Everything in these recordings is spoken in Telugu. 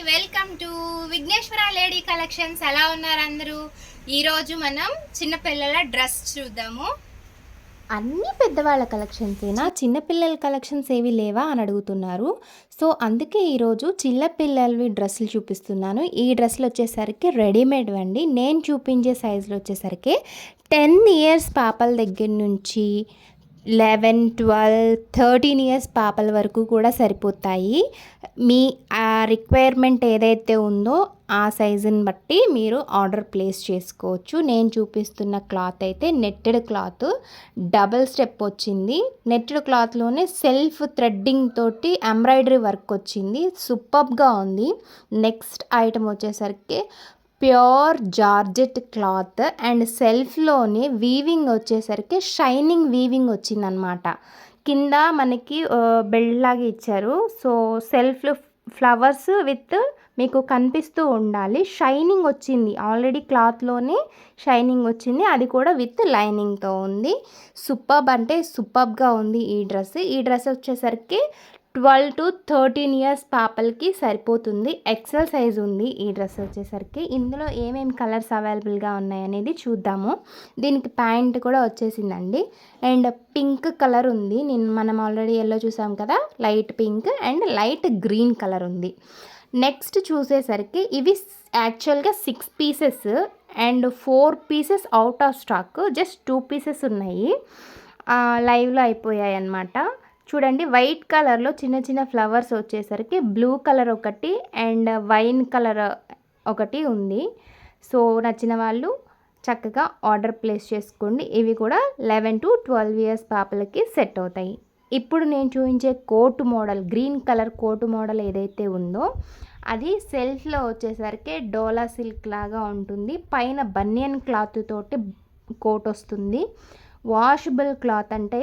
Welcome to Vighneshwara lady collections. ఎలా ఉన్నారు అందరూ? ఈరోజు మనం చిన్నపిల్లల డ్రెస్ చూద్దాము. అన్ని పెద్దవాళ్ళ కలెక్షన్సేనా, చిన్నపిల్లల కలెక్షన్స్ ఏవి లేవా అని అడుగుతున్నారు. సో అందుకే ఈరోజు చిన్నపిల్లలవి డ్రెస్సులు చూపిస్తున్నాను. ఈ డ్రెస్సులు వచ్చేసరికి రెడీమేడ్ అండి. నేను చూపించే సైజులో వచ్చేసరికి 10 ఇయర్స్ పాపల దగ్గర నుంచి 11, 12, 13 ఇయర్స్ పాపల వరకు కూడా సరిపోతాయి. మీ రిక్వైర్మెంట్ ఏదైతే ఉందో ఆ సైజుని బట్టి మీరు ఆర్డర్ ప్లేస్ చేసుకోవచ్చు. నేను చూపిస్తున్న క్లాత్ అయితే నెట్టెడ్ క్లాత్, డబుల్ స్టెప్ వచ్చింది. నెట్టెడ్ క్లాత్లోనే సెల్ఫ్ థ్రెడ్డింగ్ తోటి ఎంబ్రాయిడరీ వర్క్ వచ్చింది. సూపర్గా ఉంది. నెక్స్ట్ ఐటమ్ వచ్చేసరికి ప్యూర్ జార్జెట్ క్లాత్ అండ్ సెల్ఫ్లోనే వీవింగ్ వచ్చేసరికి షైనింగ్ వీవింగ్ వచ్చిందనమాట. కింద మనకి బెల్ట్ లాగా ఇచ్చారు. సో సెల్ఫ్లో ఫ్లవర్స్ విత్ మీకు కనిపిస్తూ ఉండాలి. షైనింగ్ వచ్చింది, ఆల్రెడీ క్లాత్లోనే షైనింగ్ వచ్చింది, అది కూడా విత్ లైనింగ్తో ఉంది. సూపర్బ్ అంటే సూపర్బ్గా ఉంది ఈ డ్రెస్ వచ్చేసరికి 12 to 13 ఇయర్స్ పాపలకి సరిపోతుంది. ఎక్సెల్ సైజ్ ఉంది ఈ డ్రెస్ వచ్చేసరికి. ఇందులో ఏమేమి కలర్స్ అవైలబుల్గా ఉన్నాయనేది చూద్దాము. దీనికి ప్యాంట్ కూడా వచ్చేసిందండి. అండ్ పింక్ కలర్ ఉంది. మనం ఆల్రెడీ ఎల్లో చూసాం కదా, light pink and light green colour ఉంది. నెక్స్ట్ చూసేసరికి ఇవి యాక్చువల్గా 6 pieces and 4 pieces out of stock. Just 2 pieces ఉన్నాయి, లైవ్లో అయిపోయాయి అన్నమాట. చూడండి, వైట్ కలర్లో చిన్న చిన్న ఫ్లవర్స్ వచ్చేసరికి బ్లూ కలర్ ఒకటి అండ్ వైన్ కలర్ ఒకటి ఉంది. సో నచ్చిన వాళ్ళు చక్కగా ఆర్డర్ ప్లేస్ చేసుకోండి. ఇవి కూడా 11 to 12 ఇయర్స్ పాపలకి సెట్ అవుతాయి. ఇప్పుడు నేను చూపించే coat model, green colour coat model ఏదైతే ఉందో అది సెల్ఫ్లో వచ్చేసరికి డోలా సిల్క్ లాగా ఉంటుంది. పైన బనియన్ క్లాత్ తోటి కోట్ వస్తుంది. వాషబుల్ క్లాత్ అంటే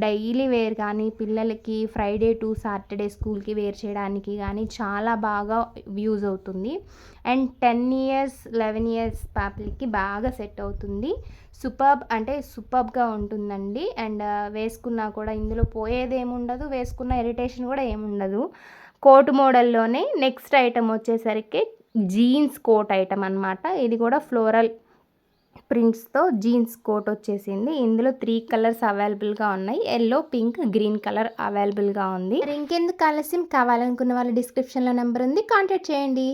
డైలీ వేర్ కానీ పిల్లలకి ఫ్రైడే టు సాటర్డే స్కూల్కి వేర్ చేయడానికి కానీ చాలా బాగా యూజ్ అవుతుంది. అండ్ 10 ఇయర్స్ 11 ఇయర్స్ పాపలకి బాగా సెట్ అవుతుంది. సూపర్బ్ అంటే సూపర్బ్గా ఉంటుందండి. అండ్ వేసుకున్నా కూడా ఇందులో పోయేది ఏముండదు, వేసుకున్న ఇరిటేషన్ కూడా ఏముండదు. కోట్ మోడల్లోనే నెక్స్ట్ ఐటమ్ వచ్చేసరికి జీన్స్ కోట్ ఐటమ్ అనమాట. ఇది కూడా ఫ్లోరల్ ప్రింట్స్తో జీన్స్ కోట్ వచ్చేసింది. ఇందులో 3 కలర్స్ అవైలబుల్గా ఉన్నాయి. ఎల్లో, పింక్, గ్రీన్ కలర్ అవైలబుల్గా ఉంది. ఇంకెందుకు ఆలస్యం, కావాలనుకున్న వాళ్ళు డిస్క్రిప్షన్లో నెంబర్ ఉంది, కాంటాక్ట్ చేయండి.